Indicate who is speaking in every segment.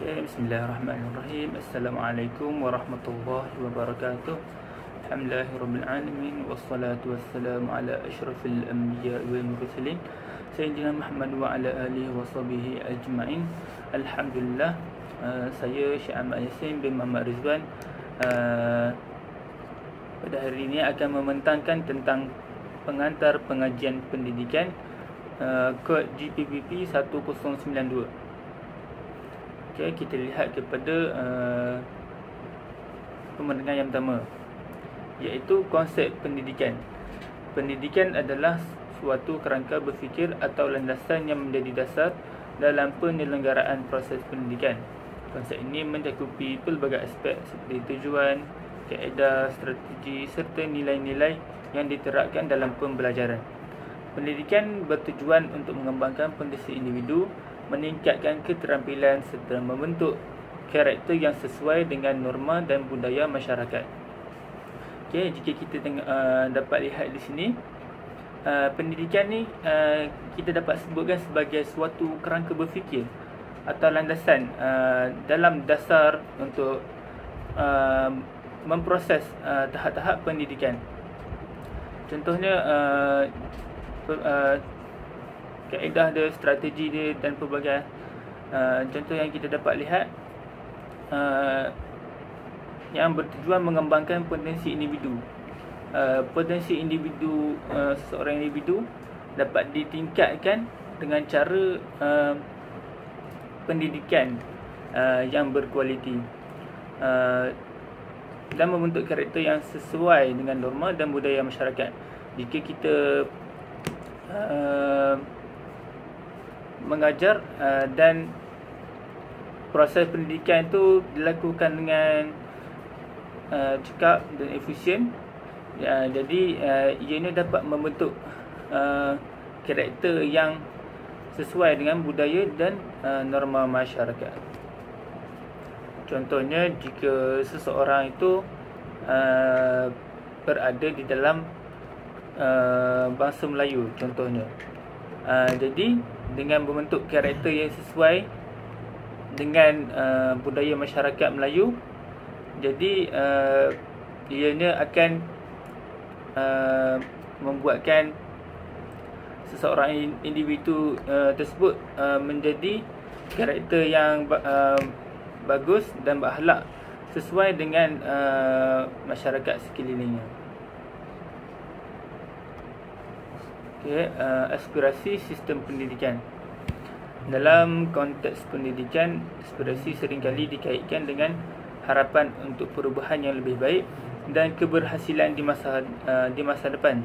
Speaker 1: Bismillahirrahmanirrahim. Assalamualaikum warahmatullahi wabarakatuh. Alhamdulillahirabbil alamin wassalatu wassalamu ala asyrafil anbiya wal mursalin sayyidina Muhammad wa ala alihi washabihi ajmain. Alhamdulillah, saya Syekh Ahmad Yassin bin Muhammad Rizwan pada hari ini akan membentangkan tentang pengantar pengajian pendidikan kod GPPP 1092. Okay, kita lihat kepada pemendengar yang pertama, iaitu konsep pendidikan. Pendidikan adalah suatu kerangka berfikir atau landasan yang menjadi dasar dalam penyelenggaraan proses pendidikan. Konsep ini mencakupi pelbagai aspek seperti tujuan, kaedah, strategi serta nilai-nilai yang diterapkan dalam pembelajaran. Pendidikan bertujuan untuk mengembangkan potensi individu, meningkatkan keterampilan serta membentuk karakter yang sesuai dengan norma dan budaya masyarakat. Okey, jika kita dapat lihat di sini, pendidikan ni kita dapat sebutkan sebagai suatu kerangka berfikir atau landasan dalam dasar untuk memproses tahap-tahap pendidikan. Contohnya kaedah dia, strategi dia dan pelbagai contoh yang kita dapat lihat yang bertujuan mengembangkan potensi individu. Potensi individu, seorang individu dapat ditingkatkan dengan cara pendidikan yang berkualiti dan membentuk karakter yang sesuai dengan norma dan budaya masyarakat. Jika kita mengajar dan proses pendidikan itu dilakukan dengan cekap dan efisien, jadi ianya dapat membentuk karakter yang sesuai dengan budaya dan norma masyarakat. Contohnya, jika seseorang itu berada di dalam bangsa Melayu contohnya, jadi dengan membentuk karakter yang sesuai dengan budaya masyarakat Melayu, jadi ianya akan membuatkan seseorang individu tersebut menjadi karakter yang bagus dan berakhlak sesuai dengan masyarakat sekelilingnya. Okay, aspirasi sistem pendidikan. Dalam konteks pendidikan, aspirasi seringkali dikaitkan dengan harapan untuk perubahan yang lebih baik dan keberhasilan di masa depan.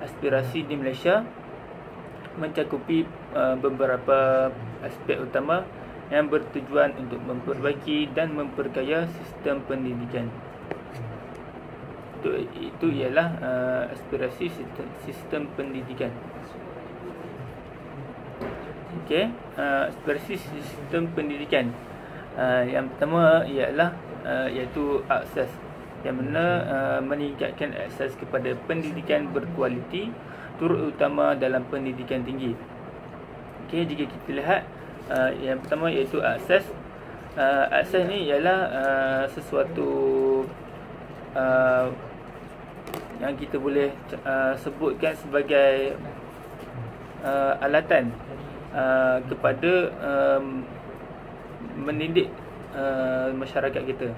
Speaker 1: Aspirasi di Malaysia mencakupi beberapa aspek utama yang bertujuan untuk memperbaiki dan memperkaya sistem pendidikan. Itu ialah aspirasi sistem pendidikan. Okey, aspirasi sistem pendidikan. Yang pertama ialah iaitu akses, yang mana meningkatkan akses kepada pendidikan berkualiti, terutama dalam pendidikan tinggi. Okey, jika kita lihat, yang pertama iaitu akses. Akses ni ialah sesuatu yang kita boleh sebutkan sebagai alatan kepada mendidik masyarakat kita.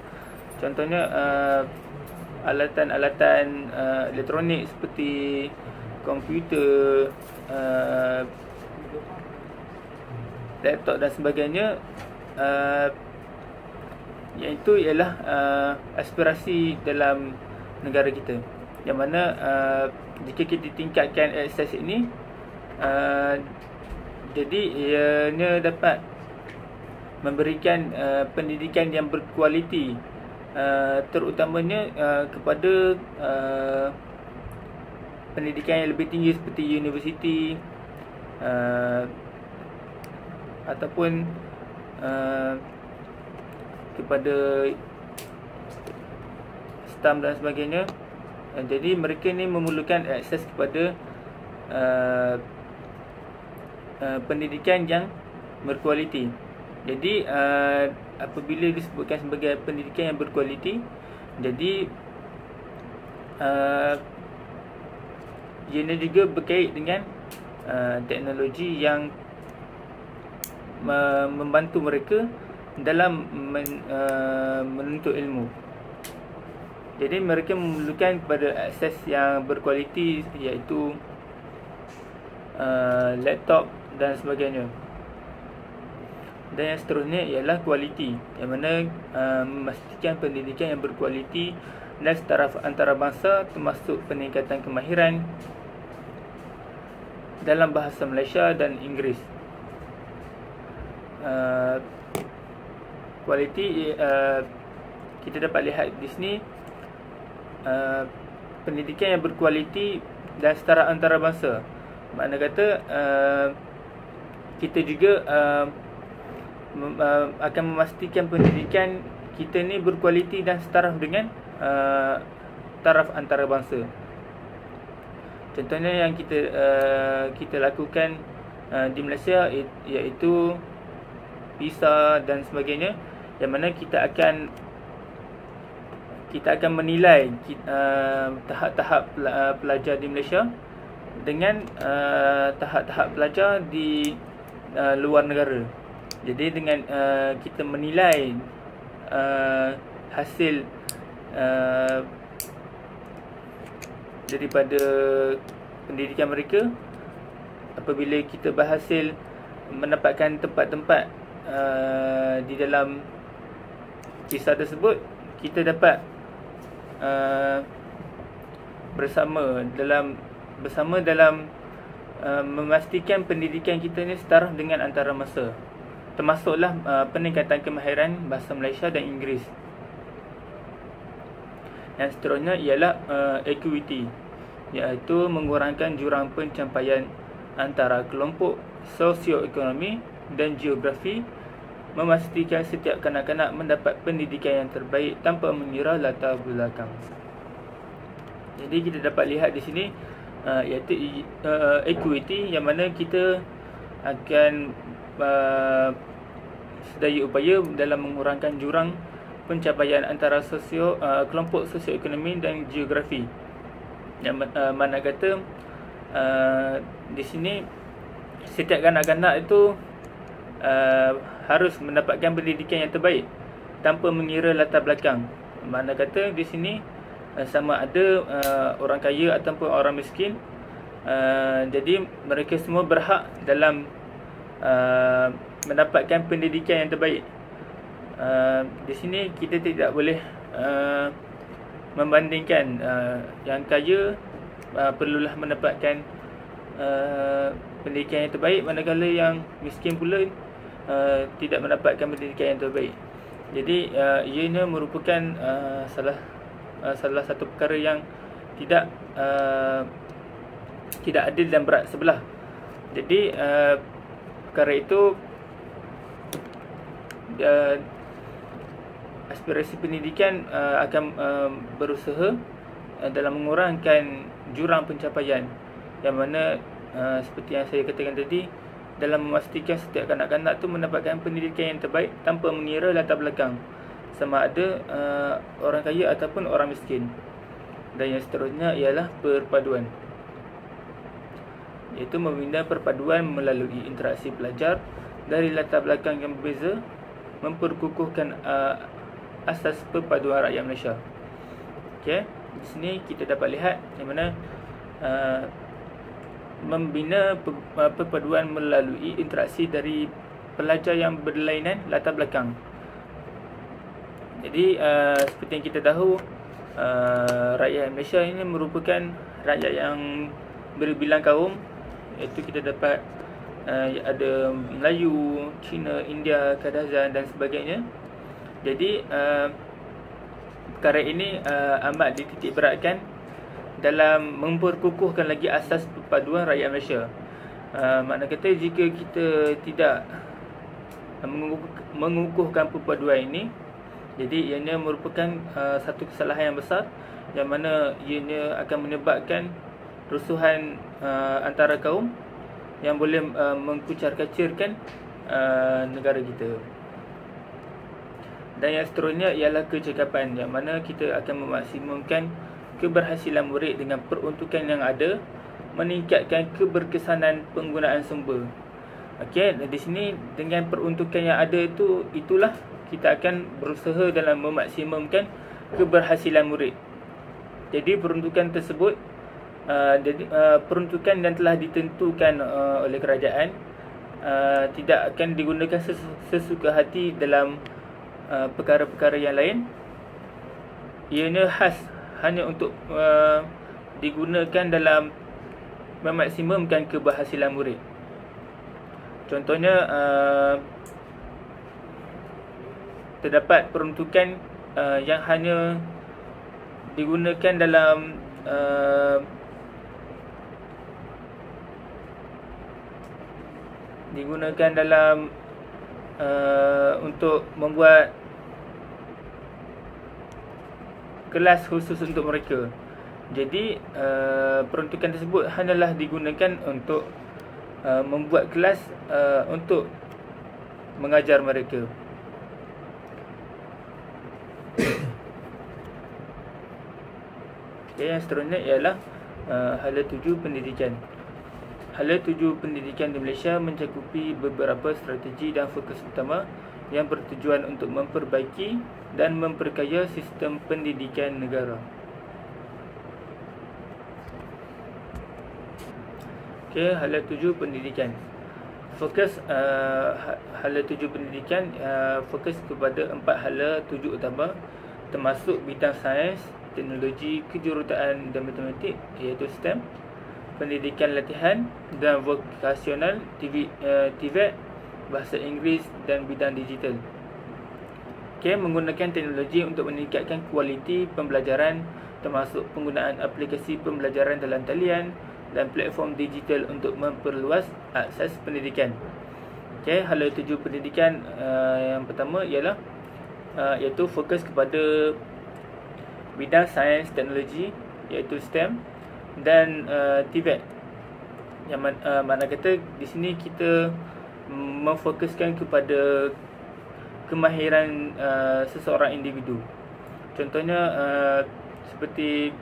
Speaker 1: Contohnya alatan-alatan elektronik seperti komputer, laptop dan sebagainya, iaitu ialah aspirasi dalam negara kita, yang mana jika kita tingkatkan akses ini, jadi ianya dapat memberikan pendidikan yang berkualiti, terutamanya kepada pendidikan yang lebih tinggi seperti universiti ataupun kepada STAM dan sebagainya. Jadi mereka ni memerlukan akses kepada pendidikan yang berkualiti. Jadi apabila disebutkan sebagai pendidikan yang berkualiti, jadi ianya juga berkait dengan teknologi yang membantu mereka dalam menuntut ilmu. Jadi mereka memerlukan kepada akses yang berkualiti, iaitu laptop dan sebagainya. Dan yang seterusnya ialah kualiti, yang mana memastikan pendidikan yang berkualiti dan setaraf antarabangsa, termasuk peningkatan kemahiran dalam bahasa Malaysia dan Inggeris. Kualiti kita dapat lihat di sini, pendidikan yang berkualiti dan setara antarabangsa. Makna kata kita juga akan memastikan pendidikan kita ni berkualiti dan setaraf dengan taraf antarabangsa. Contohnya yang kita lakukan di Malaysia, iaitu PISA dan sebagainya, yang mana kita akan menilai tahap-tahap pelajar di Malaysia dengan tahap-tahap pelajar di luar negara. Jadi dengan kita menilai hasil daripada pendidikan mereka, apabila kita berhasil mendapatkan tempat-tempat di dalam PISA tersebut, kita dapat bersama dalam memastikan pendidikan kita ni setara dengan antarabangsa, termasuklah peningkatan kemahiran bahasa Malaysia dan Inggeris. Yang seterusnya ialah equity, iaitu mengurangkan jurang pencapaian antara kelompok sosioekonomi dan geografi, memastikan setiap kanak-kanak mendapat pendidikan yang terbaik tanpa mengira latar belakang. Jadi kita dapat lihat di sini iaitu equity, yang mana kita akan sedaya upaya dalam mengurangkan jurang pencapaian antara kelompok sosioekonomi dan geografi. Yang mana kata di sini setiap kanak-kanak itu harus mendapatkan pendidikan yang terbaik tanpa mengira latar belakang. Mana kata di sini sama ada orang kaya ataupun orang miskin, jadi mereka semua berhak dalam mendapatkan pendidikan yang terbaik. Di sini kita tidak boleh membandingkan yang kaya perlulah mendapatkan pendidikan yang terbaik, manakala yang miskin pula tidak mendapatkan pendidikan yang terbaik. Jadi ianya merupakan salah satu perkara yang tidak adil dan berat sebelah. Jadi perkara itu aspirasi pendidikan akan berusaha dalam mengurangkan jurang pencapaian, yang mana seperti yang saya katakan tadi, dalam memastikan setiap kanak-kanak tu mendapatkan pendidikan yang terbaik tanpa mengira latar belakang, sama ada orang kaya ataupun orang miskin. Dan yang seterusnya ialah perpaduan, iaitu membina perpaduan melalui interaksi pelajar dari latar belakang yang berbeza, memperkukuhkan asas perpaduan rakyat Malaysia. Okey, di sini kita dapat lihat di mana membina perpaduan melalui interaksi dari pelajar yang berlainan latar belakang. Jadi seperti yang kita tahu, rakyat Malaysia ini merupakan rakyat yang berbilang kaum, iaitu kita dapat ada Melayu, Cina, India, Kadazan dan sebagainya. Jadi perkara ini amat dititik beratkan dalam memperkukuhkan lagi asas perpaduan rakyat Malaysia. Makna kata jika kita tidak mengukuhkan perpaduan ini, jadi ianya merupakan satu kesalahan yang besar, yang mana ianya akan menyebabkan rusuhan antara kaum yang boleh mengkucar-kacirkan negara kita. Dan yang seterusnya ialah kecekapan, yang mana kita akan memaksimumkan keberhasilan murid dengan peruntukan yang ada, meningkatkan keberkesanan penggunaan sumber. Okey, di sini dengan peruntukan yang ada itulah kita akan berusaha dalam memaksimumkan keberhasilan murid. Jadi peruntukan tersebut peruntukan yang telah ditentukan oleh kerajaan tidak akan digunakan sesuka hati dalam perkara-perkara yang lain. Ianya khas hanya untuk digunakan dalam memaksimumkan keberhasilan murid. Contohnya terdapat peruntukan yang hanya digunakan dalam untuk membuat kelas khusus untuk mereka. Jadi peruntukan tersebut hanyalah digunakan untuk membuat kelas untuk mengajar mereka. Okay, yang seterusnya ialah hala 7 pendidikan. Hala 7 pendidikan di Malaysia mencakupi beberapa strategi dan fokus utama yang bertujuan untuk memperbaiki dan memperkaya sistem pendidikan negara. Okey, hala 7 pendidikan. Fokus hala 7 pendidikan fokus kepada 4 hala 7 utama, termasuk bidang sains, teknologi, kejuruteraan dan matematik, iaitu STEM, pendidikan latihan dan vokasional, TVET, bahasa Inggeris dan bidang digital. Okay, menggunakan teknologi untuk meningkatkan kualiti pembelajaran, termasuk penggunaan aplikasi pembelajaran dalam talian dan platform digital untuk memperluas akses pendidikan. Okay, hala 7 pendidikan yang pertama ialah iaitu fokus kepada bidang sains teknologi, iaitu STEM, dan TVET. Yang mana kata di sini kita memfokuskan kepada kemahiran seseorang individu. Contohnya seperti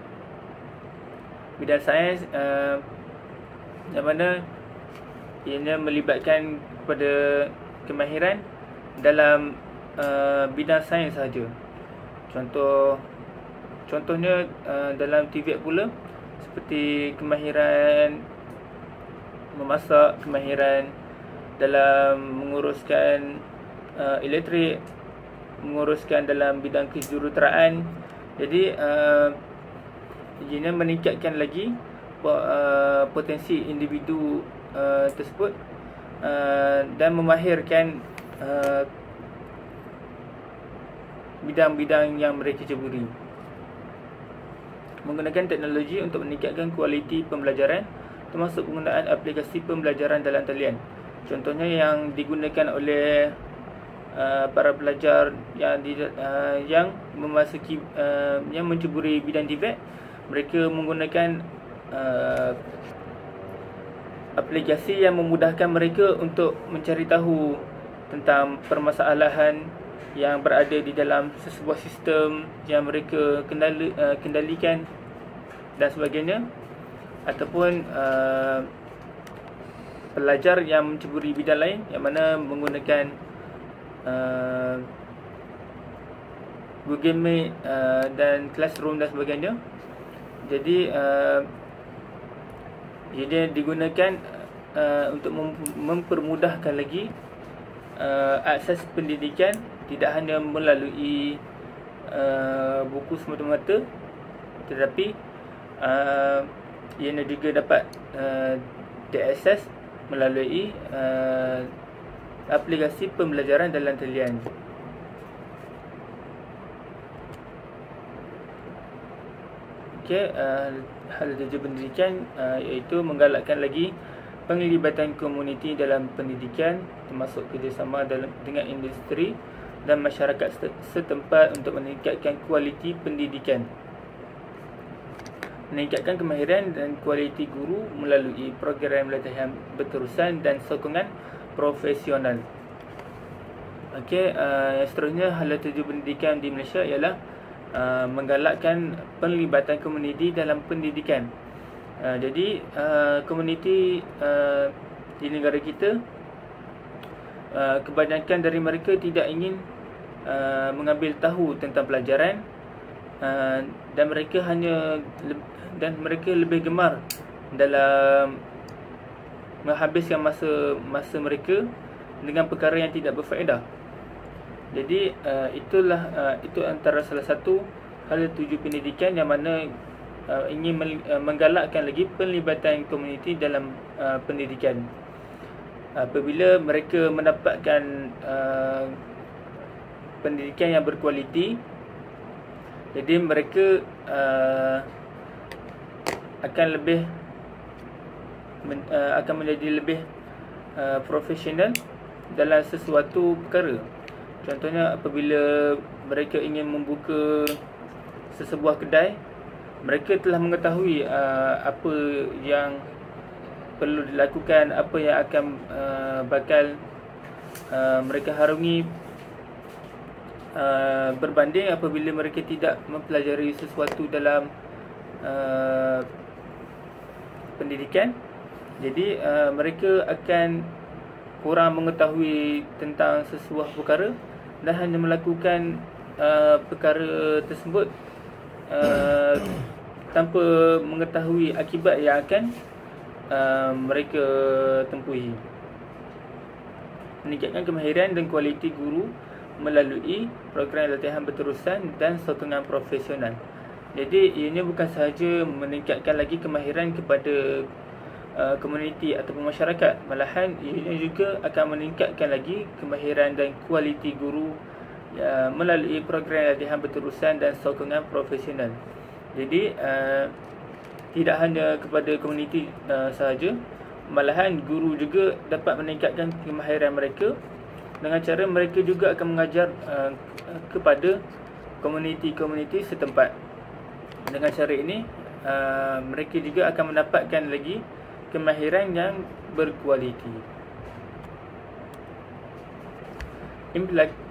Speaker 1: bidang sains yang mana ianya melibatkan kepada kemahiran dalam bidang sains sahaja. Contohnya dalam TVET pula, seperti kemahiran memasak, kemahiran dalam menguruskan elektrik, menguruskan dalam bidang kejuruteraan. Jadi ianya meningkatkan lagi potensi individu tersebut dan memahirkan bidang-bidang yang mereka ceburi. Menggunakan teknologi untuk meningkatkan kualiti pembelajaran, termasuk penggunaan aplikasi pembelajaran dalam talian. Contohnya yang digunakan oleh para pelajar yang memasuki yang menceburi bidang TVET, mereka menggunakan aplikasi yang memudahkan mereka untuk mencari tahu tentang permasalahan yang berada di dalam sebuah sistem yang mereka kendalikan dan sebagainya. Ataupun pelajar yang menceburi bidang lain yang mana menggunakan Google Meet dan Classroom dan sebagainya. Jadi ia digunakan untuk mempermudahkan lagi akses pendidikan, tidak hanya melalui buku semata-mata, tetapi ianya juga dapat diakses melalui aplikasi pembelajaran dalam talian. Okey, hal 7 pendidikan iaitu menggalakkan lagi penglibatan komuniti dalam pendidikan, termasuk kerjasama dengan industri dan masyarakat setempat untuk meningkatkan kualiti pendidikan. Meningkatkan kemahiran dan kualiti guru melalui program latihan berterusan dan sokongan profesional. Okey, yang seterusnya hala tuju pendidikan di Malaysia ialah menggalakkan penlibatan komuniti dalam pendidikan. Jadi komuniti di negara kita, kebanyakan dari mereka tidak ingin mengambil tahu tentang pelajaran, dan mereka lebih gemar dalam menghabiskan masa mereka dengan perkara yang tidak berfaedah. Jadi itu antara salah satu hala tuju pendidikan yang mana ingin menggalakkan lagi penlibatan komuniti dalam pendidikan. Apabila mereka mendapatkan pendidikan yang berkualiti, jadi mereka akan menjadi lebih profesional dalam sesuatu perkara. Contohnya apabila mereka ingin membuka sesebuah kedai, mereka telah mengetahui apa yang perlu dilakukan, apa yang akan bakal mereka harungi, berbanding apabila mereka tidak mempelajari sesuatu dalam pendidikan. Jadi mereka akan kurang mengetahui tentang sesuatu perkara dan hanya melakukan perkara tersebut tanpa mengetahui akibat yang akan mereka tempuhi. Meningkatkan kemahiran dan kualiti guru melalui program latihan berterusan dan sokongan profesional. Jadi ianya bukan sahaja meningkatkan lagi kemahiran kepada komuniti ataupun masyarakat, malahan ianya juga akan meningkatkan lagi kemahiran dan kualiti guru melalui program latihan berterusan dan sokongan profesional. Jadi tidak hanya kepada komuniti sahaja, malahan guru juga dapat meningkatkan kemahiran mereka dengan cara mereka juga akan mengajar kepada komuniti-komuniti setempat. Dengan cara ini mereka juga akan mendapatkan lagi kemahiran yang berkualiti.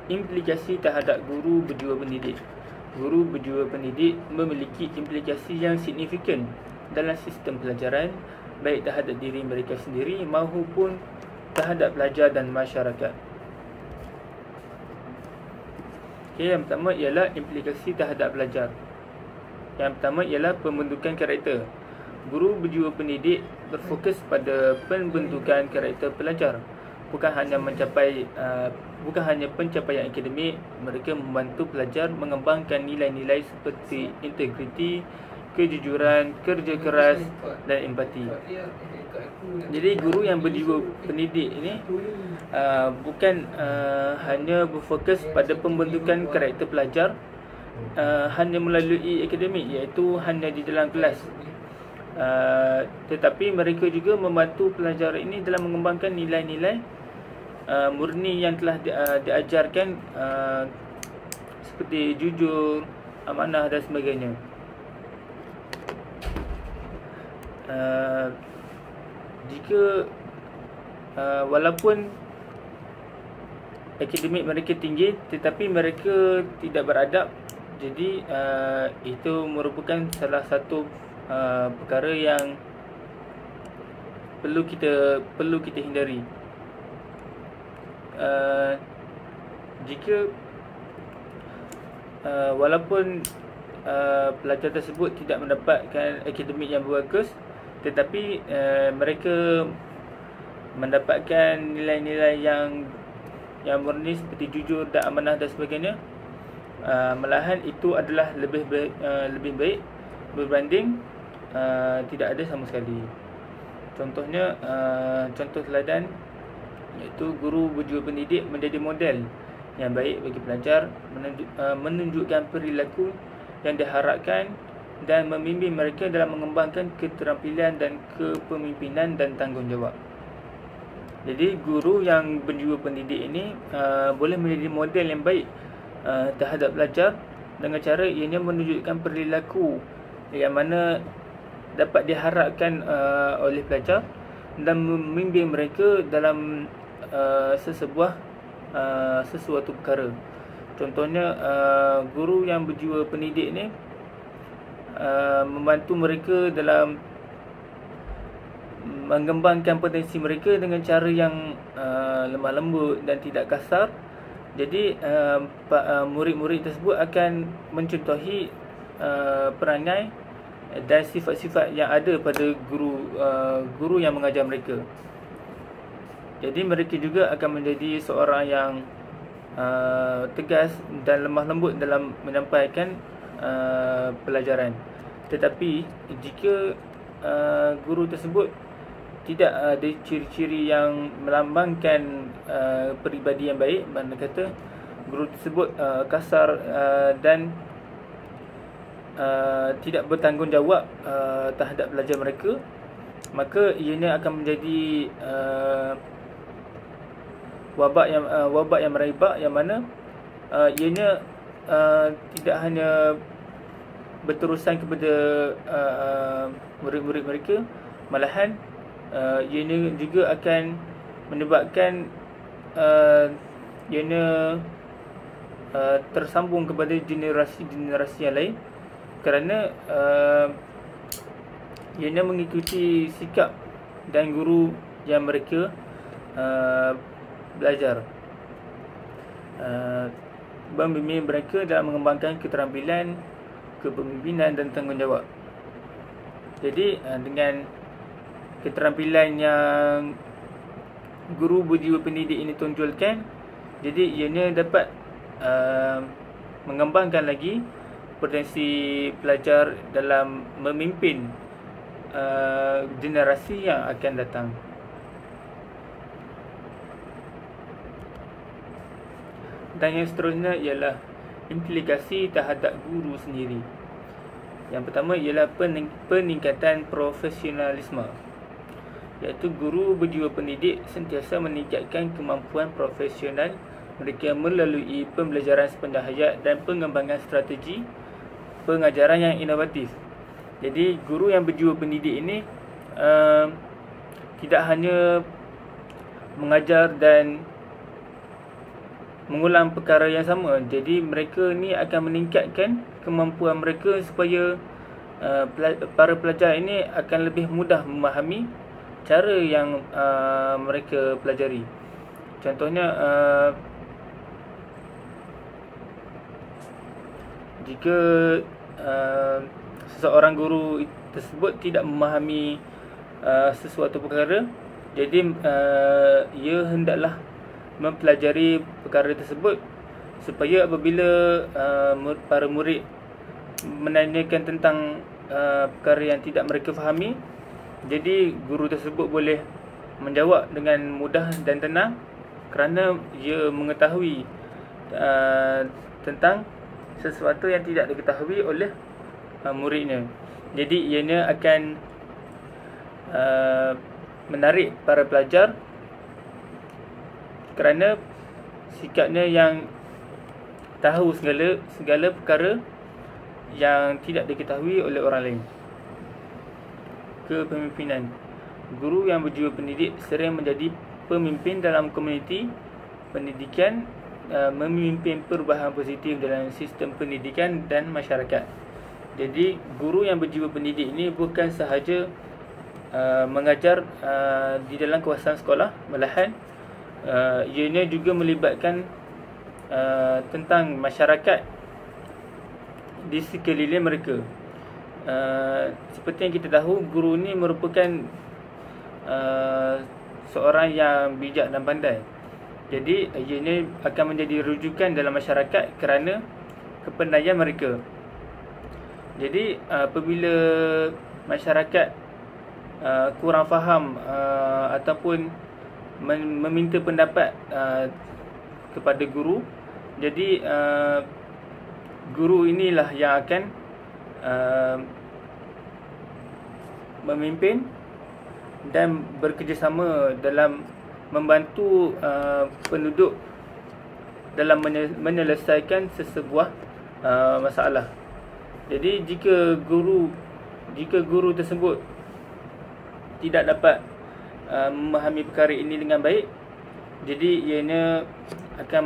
Speaker 1: Implikasi terhadap guru berjiwa pendidik. Guru berjiwa pendidik memiliki implikasi yang signifikan dalam sistem pelajaran, baik terhadap diri mereka sendiri maupun terhadap pelajar dan masyarakat. Okay, yang pertama ialah implikasi terhadap pelajar. Yang pertama ialah pembentukan karakter. Guru berjiwa pendidik berfokus pada pembentukan karakter pelajar. Bukan hanya pencapaian akademik, mereka membantu pelajar mengembangkan nilai-nilai seperti integriti, kejujuran, kerja keras dan empati. Jadi guru yang berjiwa pendidik ini bukan hanya berfokus pada pembentukan karakter pelajar hanya melalui akademik, iaitu hanya di dalam kelas, tetapi mereka juga membantu pelajar ini dalam mengembangkan nilai-nilai murni yang telah diajarkan, seperti jujur, amanah dan sebagainya. Jika walaupun akademik mereka tinggi tetapi mereka tidak beradab, jadi itu merupakan salah satu perkara yang perlu kita hindari. Jika walaupun pelajar tersebut tidak mendapatkan akademik yang bagus, tetapi mereka mendapatkan nilai-nilai yang murni seperti jujur dan amanah dan sebagainya, malahan itu adalah lebih baik berbanding tidak ada sama sekali. Contohnya, contoh teladan iaitu guru berjiwa pendidik menjadi model yang baik bagi pelajar, menunjukkan perilaku yang diharapkan dan membimbing mereka dalam mengembangkan keterampilan dan kepemimpinan dan tanggungjawab. Jadi guru yang berjiwa pendidik ini boleh menjadi model yang baik terhadap pelajar dengan cara ianya menunjukkan perilaku yang mana dapat diharapkan oleh pelajar dan membimbing mereka dalam sesebuah sesuatu perkara. Contohnya guru yang berjiwa pendidik ni membantu mereka dalam mengembangkan potensi mereka dengan cara yang lemah lembut dan tidak kasar. Jadi murid-murid tersebut akan mencontohi perangai dan sifat-sifat yang ada pada guru yang mengajar mereka. Jadi mereka juga akan menjadi seorang yang tegas dan lemah lembut dalam menyampaikan pelajaran. Tetapi jika guru tersebut tidak ada ciri-ciri yang melambangkan peribadi yang baik, mana kata guru tersebut kasar dan tidak bertanggungjawab terhadap pelajar mereka, maka ianya akan menjadi wabak yang merebak, yang mana ianya tidak hanya berterusan kepada murid-murid mereka, malahan ianya juga akan menyebabkan ianya tersambung kepada generasi-generasi yang lain, kerana ianya mengikuti sikap dan guru yang mereka belajar, membimbing mereka dalam mengembangkan keterampilan, kepemimpinan dan tanggungjawab. Jadi dengan keterampilan yang guru berjiwa pendidik ini tonjolkan, jadi ianya dapat mengembangkan lagi potensi pelajar dalam memimpin generasi yang akan datang. Dan yang seterusnya ialah implikasi terhadap guru sendiri. Yang pertama ialah peningkatan profesionalisme, iaitu guru berjiwa pendidik sentiasa meningkatkan kemampuan profesional mereka melalui pembelajaran sepanjang hayat dan pengembangan strategi pengajaran yang inovatif. Jadi guru yang berjiwa pendidik ini tidak hanya mengajar dan mengulang perkara yang sama. Jadi mereka ni akan meningkatkan kemampuan mereka supaya para pelajar ini akan lebih mudah memahami cara yang mereka pelajari. Contohnya jika seseorang guru tersebut tidak memahami sesuatu perkara, jadi ia hendaklah mempelajari perkara tersebut supaya apabila para murid menanyakan tentang perkara yang tidak mereka fahami, jadi guru tersebut boleh menjawab dengan mudah dan tenang kerana ia mengetahui tentang sesuatu yang tidak diketahui oleh muridnya. Jadi ianya akan menarik para pelajar kerana sikapnya yang tahu segala perkara yang tidak diketahui oleh orang lain. Kepemimpinan. Guru yang berjiwa pendidik sering menjadi pemimpin dalam komuniti pendidikan, memimpin perubahan positif dalam sistem pendidikan dan masyarakat. Jadi guru yang berjiwa pendidik ini bukan sahaja mengajar di dalam kawasan sekolah, malahan ianya juga melibatkan tentang masyarakat di sekeliling mereka. Seperti yang kita tahu, guru ni merupakan seorang yang bijak dan pandai. Jadi ianya akan menjadi rujukan dalam masyarakat kerana kepandaian mereka. Jadi apabila masyarakat kurang faham ataupun meminta pendapat kepada guru, jadi guru inilah yang akan memimpin dan bekerjasama dalam membantu penduduk dalam menyelesaikan sesebuah masalah. Jadi jika guru tersebut tidak dapat memahami perkara ini dengan baik, jadi ianya akan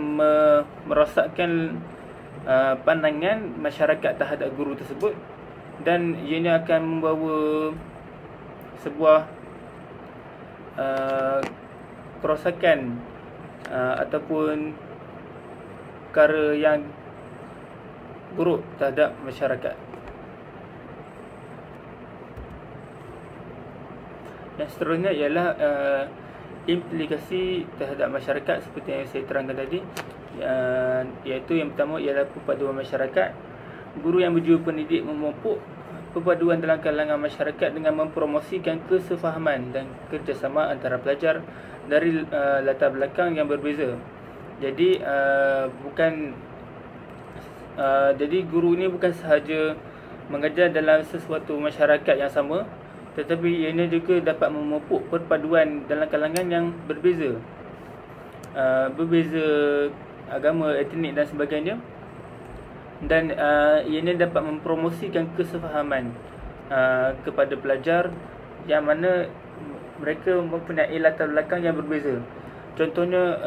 Speaker 1: merosakkan pandangan masyarakat terhadap guru tersebut, dan ianya akan membawa sebuah kerosakan ataupun perkara yang buruk terhadap masyarakat. Yang seterusnya ialah implikasi terhadap masyarakat seperti yang saya terangkan tadi, iaitu yang pertama ialah perpaduan masyarakat. Guru yang berjiwa pendidik memupuk perpaduan dalam kalangan masyarakat dengan mempromosikan kesefahaman dan kerjasama antara pelajar dari latar belakang yang berbeza. Jadi jadi guru ni bukan sahaja mengajar dalam sesuatu masyarakat yang sama, tetapi ianya juga dapat memupuk perpaduan dalam kalangan yang berbeza, berbeza agama, etnik dan sebagainya. Dan ianya dapat mempromosikan kesefahaman kepada pelajar yang mana mereka mempunyai latar belakang yang berbeza. Contohnya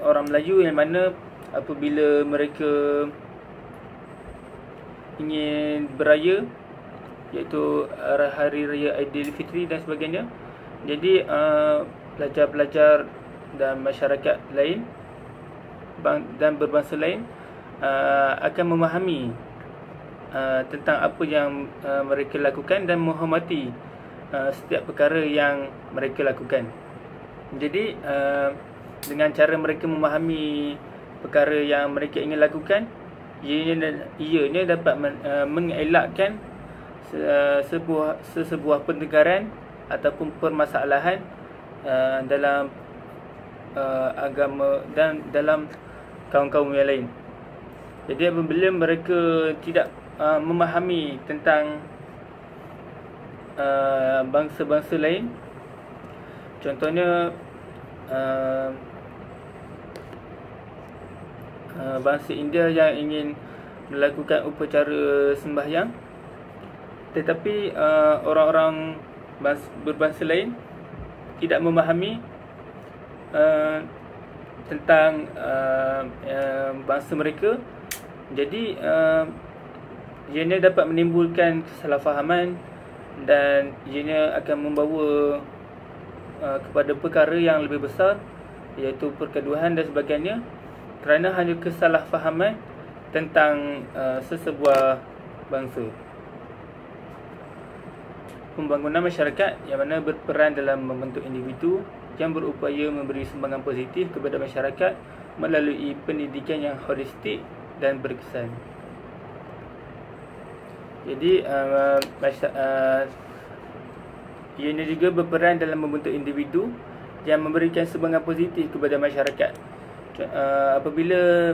Speaker 1: orang Melayu yang mana apabila mereka ingin beraya, iaitu Hari Raya Aidilfitri dan sebagainya, jadi pelajar-pelajar dan masyarakat lain dan berbangsa lain akan memahami tentang apa yang mereka lakukan dan menghormati setiap perkara yang mereka lakukan. Jadi dengan cara mereka memahami perkara yang mereka ingin lakukan, ianya dapat mengelakkan sebuah pertengkaran ataupun permasalahan dalam agama dan dalam kaum-kaum yang lain. Jadi apabila mereka tidak memahami tentang bangsa-bangsa lain, contohnya bangsa India yang ingin melakukan upacara sembahyang, tetapi orang-orang berbangsa lain tidak memahami tentang bangsa mereka. Jadi ianya dapat menimbulkan kesalahfahaman dan ianya akan membawa kepada perkara yang lebih besar, iaitu pergaduhan dan sebagainya, kerana hanya kesalahfahaman tentang sesebuah bangsa. Pembangunan masyarakat yang mana berperan dalam membentuk individu yang berupaya memberi sumbangan positif kepada masyarakat melalui pendidikan yang holistik dan berkesan. Jadi ianya juga berperan dalam membentuk individu yang memberikan sumbangan positif kepada masyarakat. Apabila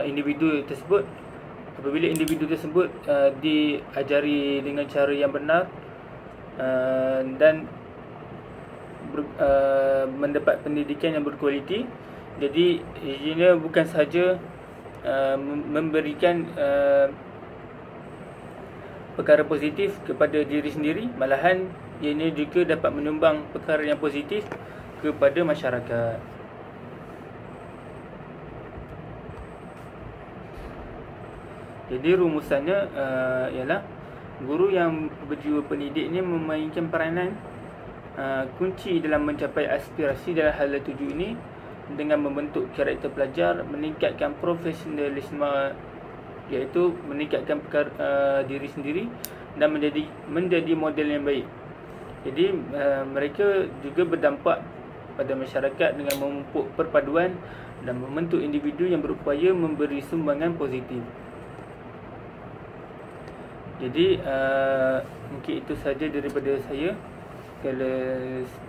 Speaker 1: individu tersebut diajari dengan cara yang benar dan mendapat pendidikan yang berkualiti, jadi ianya bukan sahaja memberikan perkara positif kepada diri sendiri, malahan ianya juga dapat menyumbang perkara yang positif kepada masyarakat. Jadi rumusannya ialah guru yang berjiwa pendidik ini memainkan peranan kunci dalam mencapai aspirasi dalam hala tuju ini dengan membentuk karakter pelajar, meningkatkan profesionalisme, iaitu meningkatkan diri sendiri dan menjadi model yang baik. Jadi mereka juga berdampak pada masyarakat dengan memupuk perpaduan dan membentuk individu yang berupaya memberi sumbangan positif. Jadi mungkin itu saja daripada saya. Segala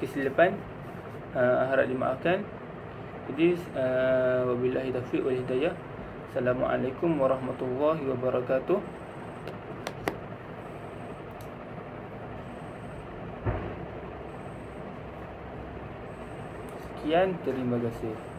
Speaker 1: kesilapan harap dimaafkan. Jadi wabillahi taufiq wal hidayah. Assalamualaikum warahmatullahi wabarakatuh. Sekian, terima kasih.